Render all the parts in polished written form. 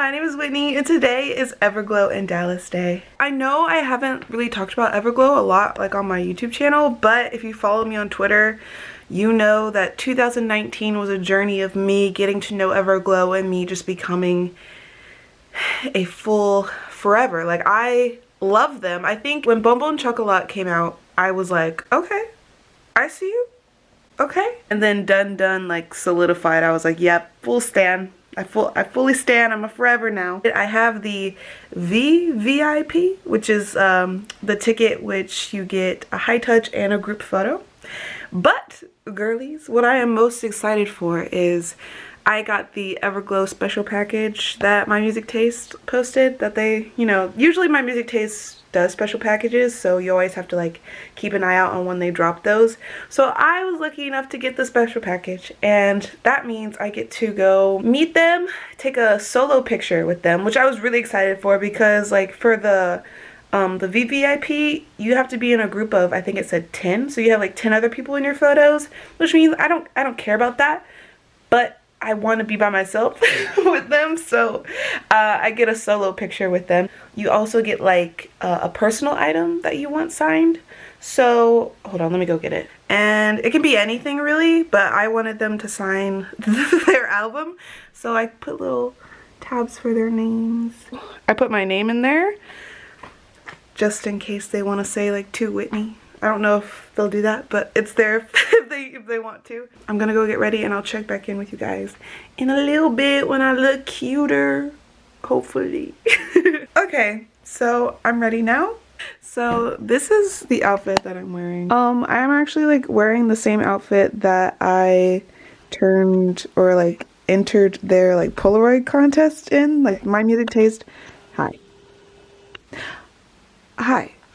my name is Whitney and today is Everglow in Dallas Day. I know I haven't really talked about Everglow a lot like on my YouTube channel, but if you follow me on Twitter, you know that 2019 was a journey of me getting to know Everglow and me just becoming a full forever. Like, I love them. I think when Bonbon Chocolat came out, I was like, okay, I see you. Okay. And then Dun Dun like solidified. I was like, yep, full stan. I fully stan. I'm a forever now. I have the VIP, which is the ticket which you get a high touch and a group photo. But girlies, what I am most excited for is I got the Everglow special package that My Music Taste posted, that they, you know, usually My Music Taste does special packages, so you always have to like keep an eye out on when they drop those. So I was lucky enough to get the special package, and that means I get to go meet them, take a solo picture with them, which I was really excited for because like for the VVIP, you have to be in a group of, I think it said 10, so you have like 10 other people in your photos, which means I don't care about that, but I want to be by myself with them, so I get a solo picture with them. You also get like a personal item that you want signed. So hold on, let me go get it. And it can be anything really, but I wanted them to sign their album, so I put little tabs for their names. I put my name in there just in case they want to say like to Whitney. I don't know if they'll do that, but it's there if they want to. I'm gonna go get ready and I'll check back in with you guys in a little bit when I look cuter, hopefully. Okay, so I'm ready now. So this is the outfit that I'm wearing. I'm actually like wearing the same outfit that I entered their like Polaroid contest in, like My Music Taste. Hi.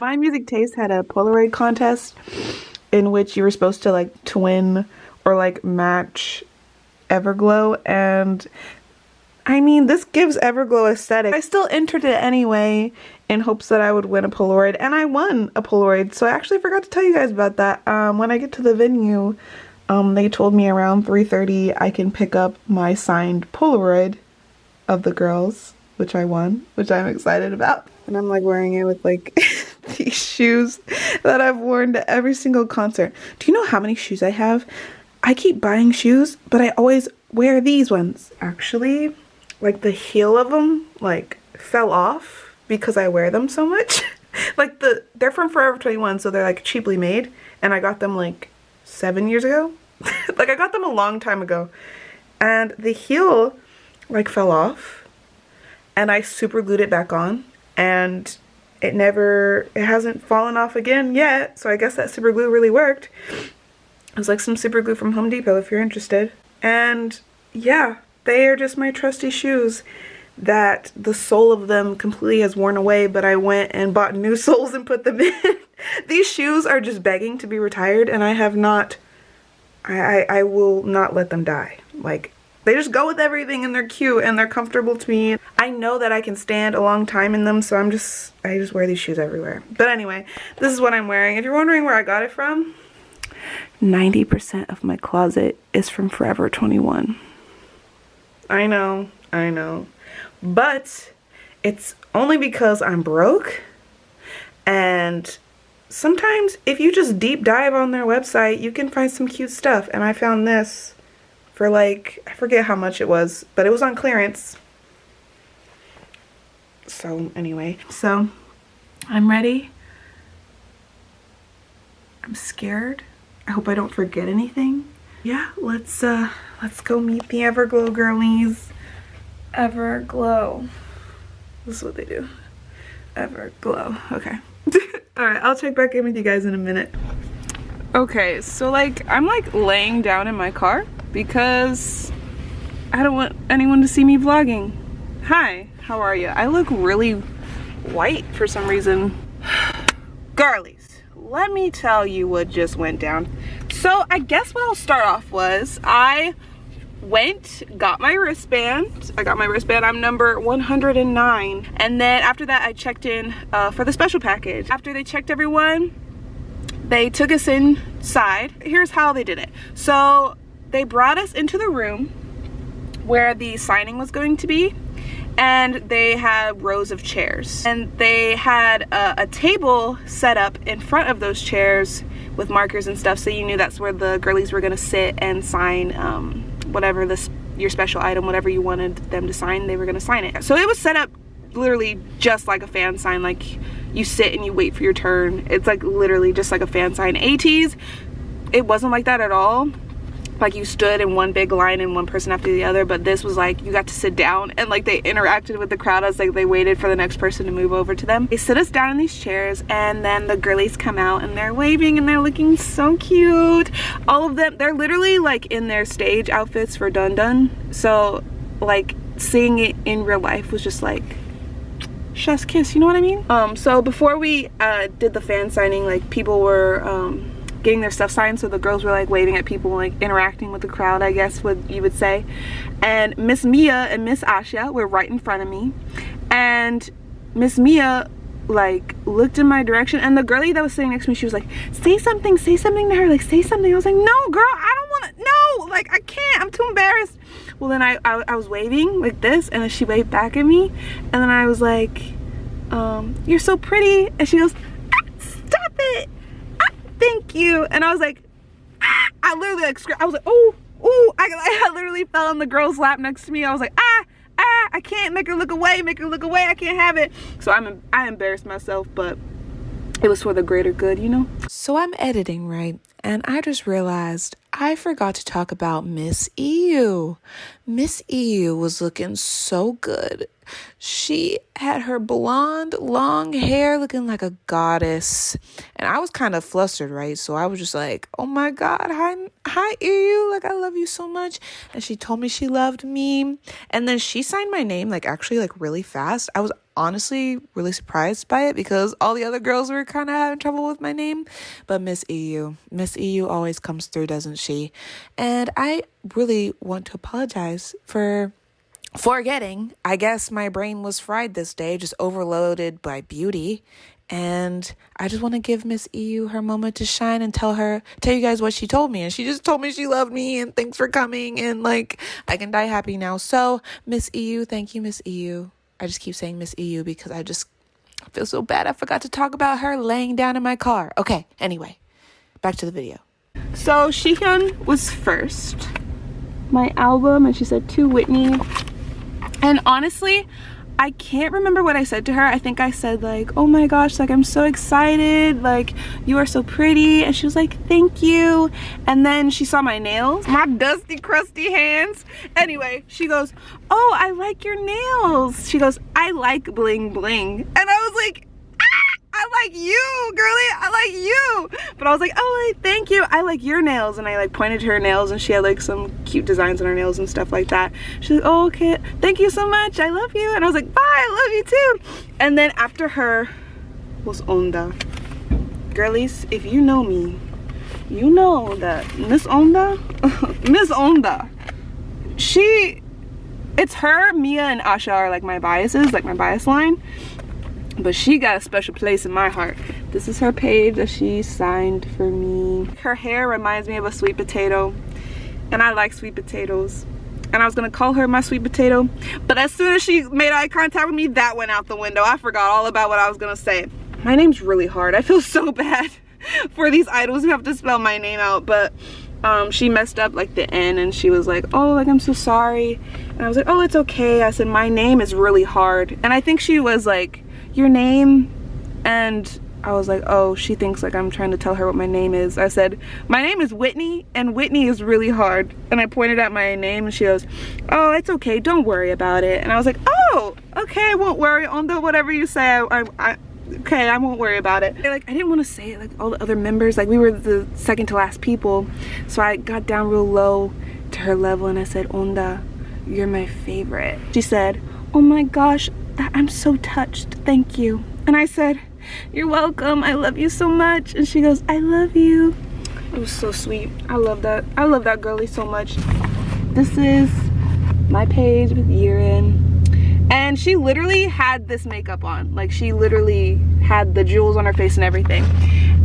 My Music Taste had a Polaroid contest in which you were supposed to like twin or like match Everglow, and I mean, this gives Everglow aesthetic. I still entered it anyway in hopes that I would win a Polaroid, and I won a Polaroid. So I actually forgot to tell you guys about that. When I get to the venue, they told me around 3:30 I can pick up my signed Polaroid of the girls, which I won, which I'm excited about. And I'm like wearing it with like these shoes that I've worn to every single concert. Do you know how many shoes I have? I keep buying shoes, but I always wear these ones. Actually, like the heel of them like fell off because I wear them so much. Like they're from Forever 21, so they're like cheaply made, and I got them like 7 years ago. Like I got them a long time ago, and the heel like fell off, and I super glued it back on, and it hasn't fallen off again yet, so I guess that super glue really worked. It was like some super glue from Home Depot if you're interested. And yeah, they are just my trusty shoes that the sole of them completely has worn away, but I went and bought new soles and put them in. These shoes are just begging to be retired, and I have not, I will not let them die. Like, they just go with everything, and they're cute and they're comfortable to me. I know that I can stand a long time in them, so I just wear these shoes everywhere. But anyway, this is what I'm wearing. If you're wondering where I got it from, 90% of my closet is from Forever 21. I know. But it's only because I'm broke, and sometimes if you just deep dive on their website, you can find some cute stuff. And I found this for like, I forget how much it was, but it was on clearance. So anyway, so I'm ready. I'm scared. I hope I don't forget anything. Yeah, let's go meet the Everglow girlies. Everglow. This is what they do. Everglow. Okay. Alright, I'll check back in with you guys in a minute. Okay, so like I'm like laying down in my car because I don't want anyone to see me vlogging. Hi, how are you? I look really white for some reason. Girlies, let me tell you what just went down. So I guess what I'll start off was I got my wristband. I'm number 109. And then after that I checked in for the special package. After they checked everyone, they took us inside. Here's how they did it. So they brought us into the room where the signing was going to be, and they had rows of chairs, and they had a table set up in front of those chairs with markers and stuff, so you knew that's where the girlies were gonna sit and sign whatever your special item, whatever you wanted them to sign, they were gonna sign it. So it was set up literally just like a fan sign, like you sit and you wait for your turn. It's like literally just like a fan sign. ATs, it wasn't like that at all. Like you stood in one big line and one person after the other, but this was like you got to sit down, and like they interacted with the crowd as like they waited for the next person to move over to them. They sit us down in these chairs, and then the girlies come out and they're waving and they're looking so cute. All of them, they're literally like in their stage outfits for Dun Dun. So like seeing it in real life was just like chef's kiss, you know what I mean? So before we did the fan signing, like people were getting their stuff signed, so the girls were like waving at people, like interacting with the crowd, I guess what you would say. And Miss Mia and Miss Asha were right in front of me, and Miss Mia like looked in my direction, and the girlie that was sitting next to me, she was like, say something to her, like say something. I was like, no girl, I don't want to, no, like I can't, I'm too embarrassed. Well, then I was waving like this, and then she waved back at me, and then I was like, you're so pretty, and she goes, stop it, thank you. And I was like, I literally like I was like, oh, I literally fell on the girl's lap next to me. I was like, I can't, make her look away, I can't have it. So I embarrassed myself, but it was for the greater good, you know? So I'm editing, right? And I just realized I forgot to talk about Miss EU. Miss EU was looking so good. She had her blonde, long hair looking like a goddess. And I was kind of flustered, right? So I was just like, oh my God, hi EU, like I love you so much. And she told me she loved me. And then she signed my name, like actually like really fast. I was honestly really surprised by it because all the other girls were kind of having trouble with my name. But Miss EU always comes through, doesn't she? And I really want to apologize for forgetting. I guess my brain was fried this day, just overloaded by beauty. And I just want to give Miss EU her moment to shine and tell you guys what she told me. And she just told me she loved me and thanks for coming, and like I can die happy now. So Miss EU, thank you, Miss EU. I just keep saying Miss EU because I just feel so bad I forgot to talk about her laying down in my car. Okay, anyway, back to the video. So Shihyun was first, my album, and she said to Whitney. And honestly, I can't remember what I said to her. I think I said like, oh my gosh, like I'm so excited, like you are so pretty. And she was like, thank you. And then she saw my nails, my dusty crusty hands. Anyway, she goes, oh, I like your nails. She goes, I like bling bling. And I was like, I like you, girly, I like you. But I was like, oh, thank you, I like your nails. And I like pointed to her nails, and she had like some cute designs on her nails and stuff like that. She's like, oh, okay, thank you so much, I love you. And I was like, bye, I love you too. And then after her was Onda. Girlies, if you know me, you know that Miss Onda, Miss Onda, it's her, Mia, and Asha are like my biases, like my bias line. But she got a special place in my heart. This is her page that she signed for me. Her hair reminds me of a sweet potato, and I like sweet potatoes. And I was gonna call her my sweet potato, but as soon as she made eye contact with me, that went out the window. I forgot all about what I was gonna say. My name's really hard. I feel so bad for these idols who have to spell my name out, but she messed up like the N, and she was like, oh, like I'm so sorry. And I was like, oh, it's okay. I said, my name is really hard. And I think she was like, your name? And I was like, oh, she thinks like I'm trying to tell her what my name is. I said, my name is Whitney, and Whitney is really hard. And I pointed at my name, and she goes, oh, it's okay, don't worry about it. And I was like, oh, okay, I won't worry on the whatever you say. Okay, I won't worry about it. Like, I didn't want to say it like all the other members, like we were the second to last people. So I got down real low to her level, and I said, Onda, you're my favorite. She said, oh my gosh, I'm so touched, thank you. And I said, you're welcome, I love you so much. And she goes, I love you. It was so sweet. I love that girlie so much. This is my page with Yirin, and she literally had this makeup on, like she literally had the jewels on her face and everything.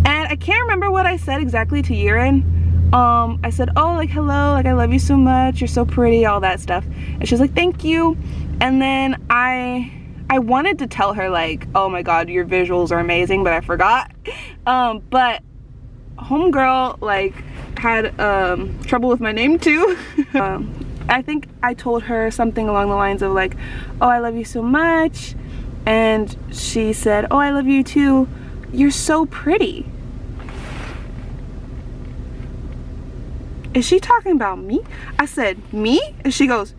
And I can't remember what I said exactly to Yirin. I said, oh, like hello, like I love you so much, you're so pretty, all that stuff. And she was like, thank you. And then I wanted to tell her like, oh my god, your visuals are amazing, but I forgot. But homegirl like had trouble with my name too. I think I told her something along the lines of like, oh, I love you so much. And she said, oh, I love you too. You're so pretty. Is she talking about me? I said, me? And she goes,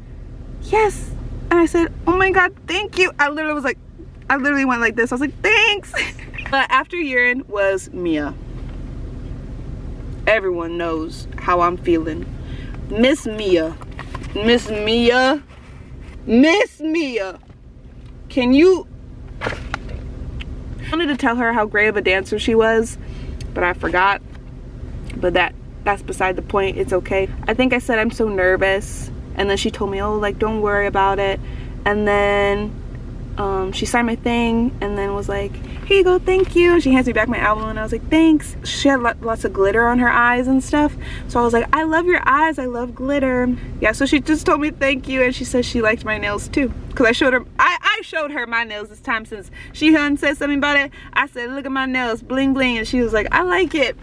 yes. And I said, oh my god, thank you. I literally went like this. I was like, thanks. But after urine was Mia. Everyone knows how I'm feeling. Miss Mia. Miss Mia. Miss Mia. Can you... I wanted to tell her how great of a dancer she was, but I forgot. But that's beside the point. It's okay. I think I said I'm so nervous, and then she told me, oh, like, don't worry about it. And then she signed my thing and then was like, here you go, thank you. And she hands me back my album and I was like, thanks. She had lots of glitter on her eyes and stuff, so I was like, I love your eyes, I love glitter. Yeah, so she just told me thank you, and she says she liked my nails too, because I showed her my nails this time. Since she hadn't said something about it, I said, look at my nails, bling bling, and she was like, I like it.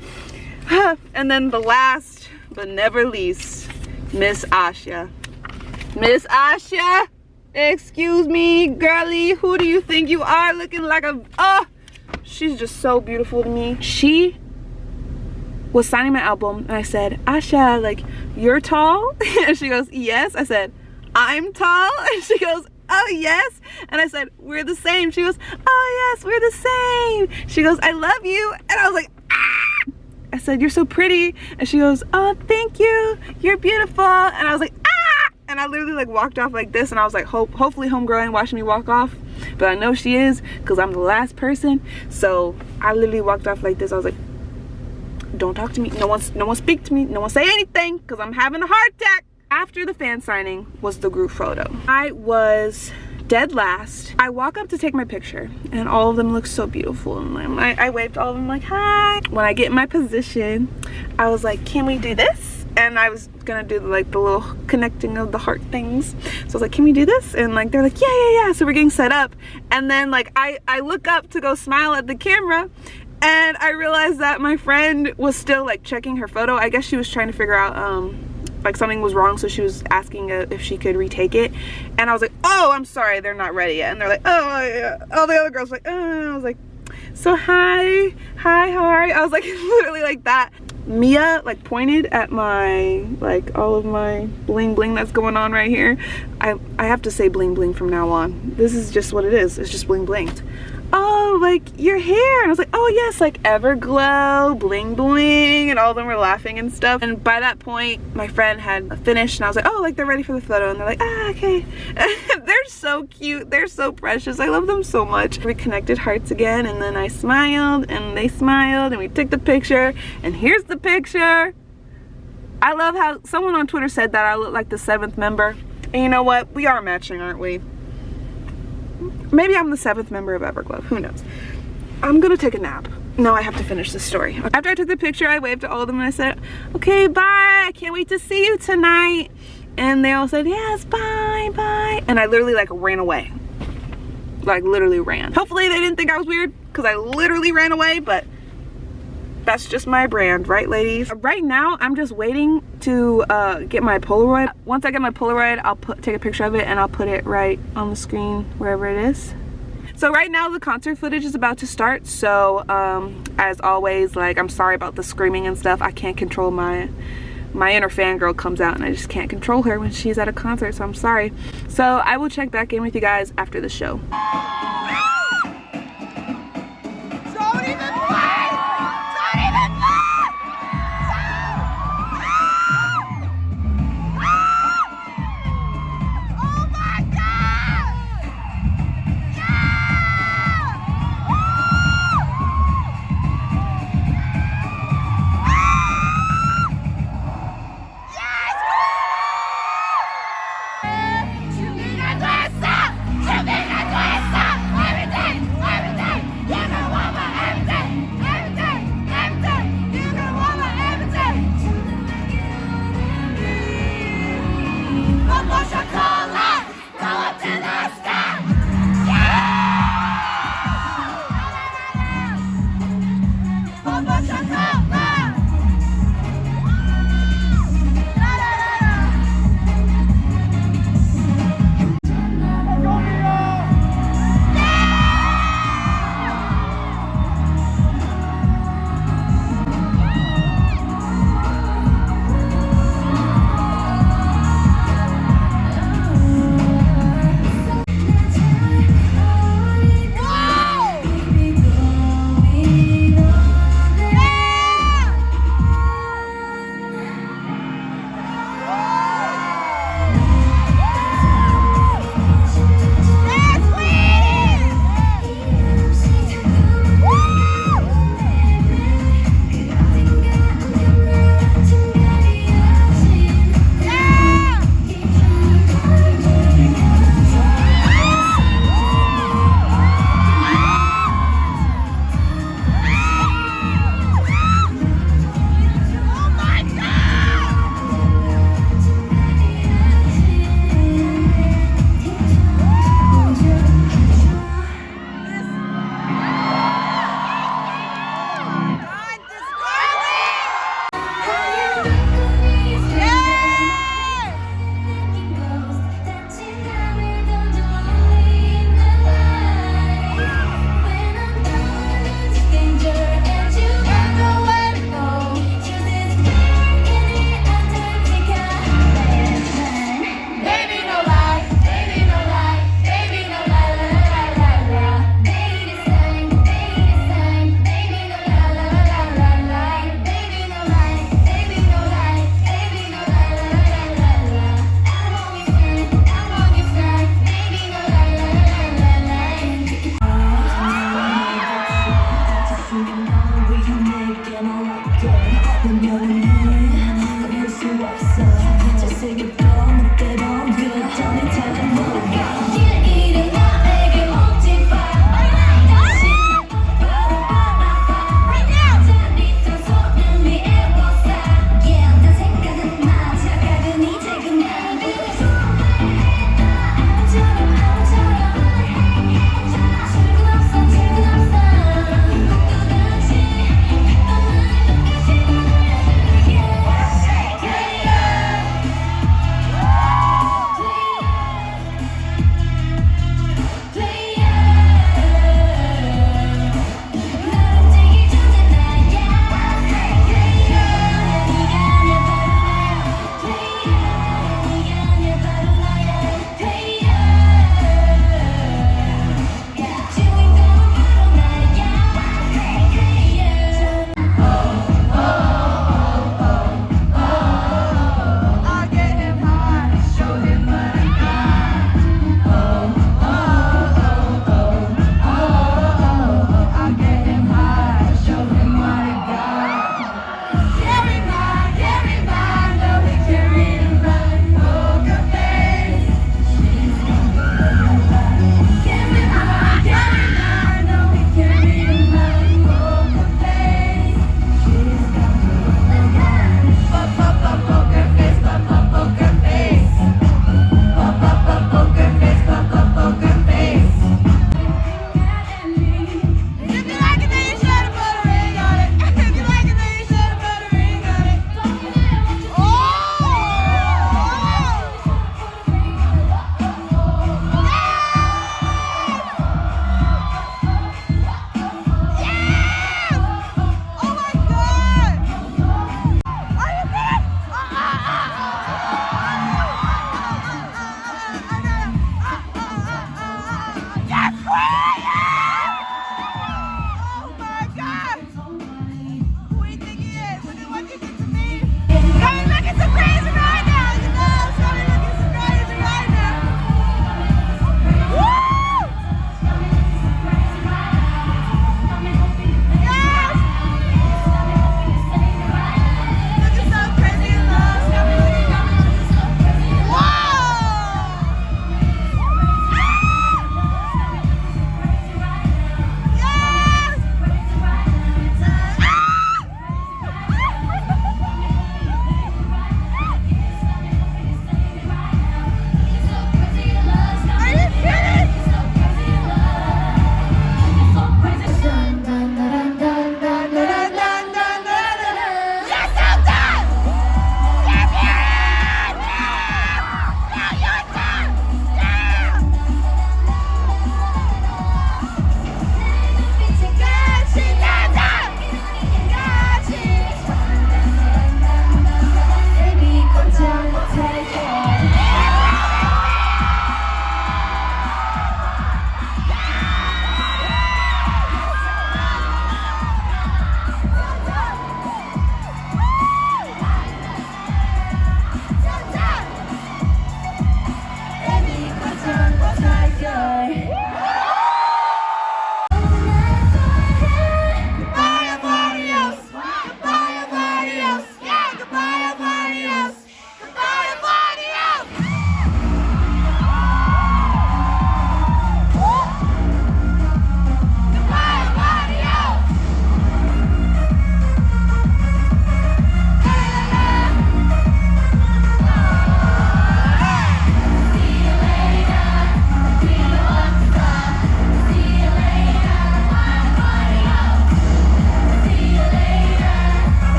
And then the last but never least, Miss Asha. Miss Asha, excuse me, girly, who do you think you are, looking like a, oh, she's just so beautiful to me. She was signing my album and I said, Asha, like, you're tall? And she goes, yes. I said, I'm tall? And she goes, oh yes. And I said, we're the same. She goes, oh yes, we're the same. She goes, I love you. And I was like, ah. I said, you're so pretty. And she goes, oh, thank you, you're beautiful. And I was like, ah. And I literally like walked off like this, and I was like, hopefully homegirl ain't watching me walk off, but I know she is, because I'm the last person. So I literally walked off like this. I was like, don't talk to me, no one speak to me, no one say anything, because I'm having a heart attack. After the fan signing was the group photo. I was dead last. I walk up to take my picture and all of them look so beautiful, and I waved all of them like, hi. When I get in my position, I was like, can we do this? And I was gonna do like the little connecting of the heart things. So I was like, can we do this? And like, they're like, yeah. So we're getting set up. And then like, I look up to go smile at the camera, and I realized that my friend was still like checking her photo. I guess she was trying to figure out like something was wrong, so she was asking if she could retake it. And I was like, oh, I'm sorry, they're not ready yet. And they're like, oh yeah. All the other girls were like, oh. I was like, so hi, how are you? I was like, literally like that. Mia like pointed at my, like, all of my bling bling that's going on right here. I have to say bling bling from now on. This is just what it is. It's just bling bling. Oh, like your hair. And I was like, oh yes, like Everglow, bling bling. And all of them were laughing and stuff. And by that point, my friend had finished, and I was like, oh, like they're ready for the photo. And they're like, ah, okay. They're so cute. They're so precious. I love them so much. We connected hearts again, and then I smiled and they smiled, and we took the picture. And here's the picture. I love how someone on Twitter said that I look like the 7th member. And you know what? We are matching, aren't we? Maybe I'm the 7th member of Everglow, who knows. I'm gonna take a nap. No, I have to finish this story. After I took the picture, I waved to all of them and I said, okay, bye, I can't wait to see you tonight. And they all said, yes, bye, bye. And I literally like ran away. Like literally ran. Hopefully they didn't think I was weird, because I literally ran away, but that's just my brand, right ladies? Right now, I'm just waiting to get my Polaroid. Once I get my Polaroid, I'll take a picture of it and I'll put it right on the screen wherever it is. So right now the concert footage is about to start. So as always, like, I'm sorry about the screaming and stuff. I can't control my inner fangirl comes out, and I just can't control her when she's at a concert, so I'm sorry. So I will check back in with you guys after the show.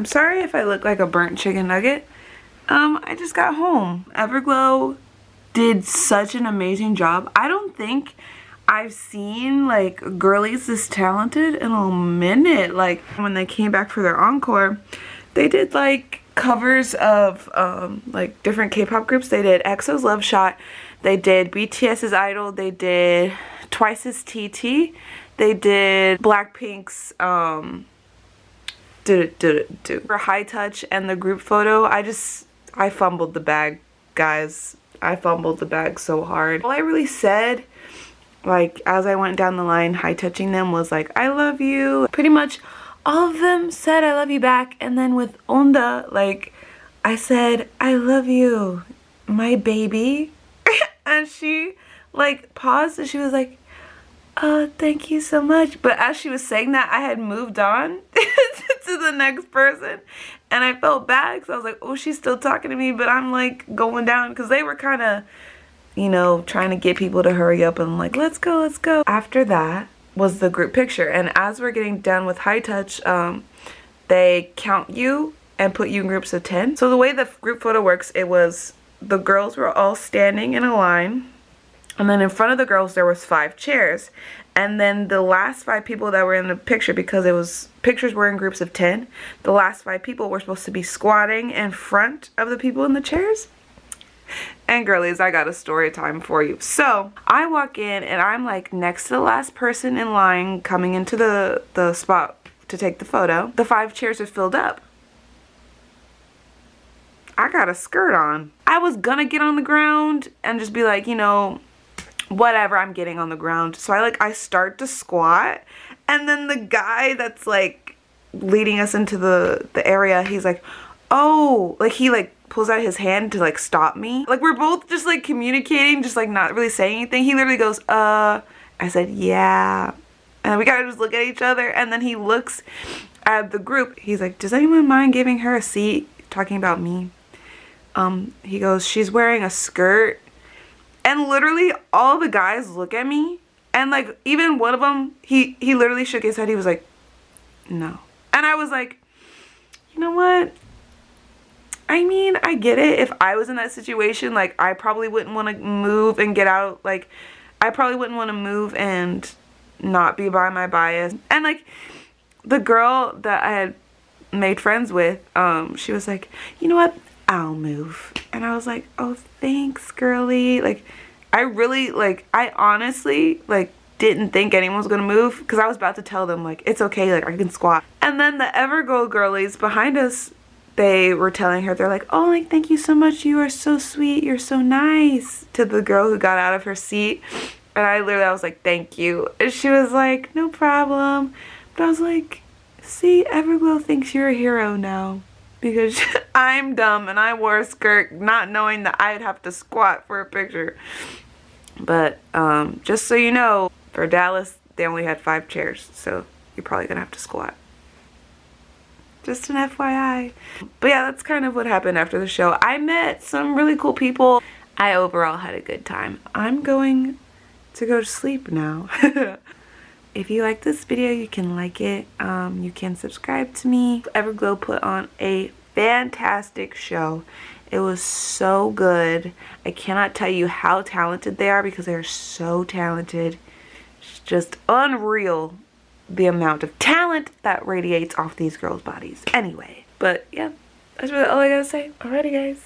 Sorry if I look like a burnt chicken nugget. I just got home. Everglow did such an amazing job. I don't think I've seen like girlies this talented in a minute. Like when they came back for their encore, they did like covers of like different K-pop groups. They did EXO's Love Shot, they did BTS's Idol, they did Twice's TT, they did Blackpink's for High Touch and the group photo. I fumbled the bag, guys. I fumbled the bag so hard. All I really said, like, as I went down the line high touching them, was like, I love you. Pretty much all of them said I love you back. And then with Onda, like, I said, I love you, my baby. And she like paused and she was like, oh, thank you so much. But as she was saying that, I had moved on to the next person. And I felt bad because I was like, oh, she's still talking to me. But I'm like going down because they were kind of, you know, trying to get people to hurry up. And I'm like, let's go, let's go. After that was the group picture. And as we're getting done with High Touch, they count you and put you in groups of 10. So the way the group photo works, it was the girls were all standing in a line. And then in front of the girls, there was 5 chairs. And then the last 5 people that were in the picture, because pictures were in groups of 10, the last 5 people were supposed to be squatting in front of the people in the chairs. And girlies, I got a story time for you. So I walk in and I'm like next to the last person in line coming into the spot to take the photo. The 5 chairs are filled up. I got a skirt on. I was gonna get on the ground and just be like, you know, whatever, I'm getting on the ground. So I start to squat, and then the guy that's like leading us into the area, he's like, oh, like he like pulls out his hand to like stop me. Like we're both just like communicating, just like not really saying anything. He literally goes, I said, yeah. And we gotta just look at each other, and then he looks at the group. He's like, does anyone mind giving her a seat? Talking about me. He goes, she's wearing a skirt. And literally all the guys look at me, and like even one of them, he literally shook his head. He was like, no. And I was like, you know what? I mean, I get it. If I was in that situation, like I probably wouldn't want to move and get out. Like I probably wouldn't want to move and not be by my bias. And like the girl that I had made friends with, she was like, you know what? I'll move. And I was like, oh, thanks, girly. Like, I honestly, like, didn't think anyone was gonna move, because I was about to tell them, like, it's okay, like, I can squat. And then the Everglow girlies behind us, they were telling her, they're like, oh, like, thank you so much. You are so sweet. You're so nice. To the girl who got out of her seat. And I was like, thank you. And she was like, no problem. But I was like, see, Everglow thinks you're a hero now. Because I'm dumb and I wore a skirt not knowing that I'd have to squat for a picture. But just so you know, for Dallas, they only had 5 chairs. So you're probably going to have to squat. Just an FYI. But yeah, that's kind of what happened after the show. I met some really cool people. I overall had a good time. I'm going to go to sleep now. If you like this video, you can like it. You can subscribe to me. Everglow put on a fantastic show. It was so good. I cannot tell you how talented they are, because they are so talented. It's just unreal the amount of talent that radiates off these girls' bodies. Anyway, but yeah, that's really all I gotta say. Alrighty, guys.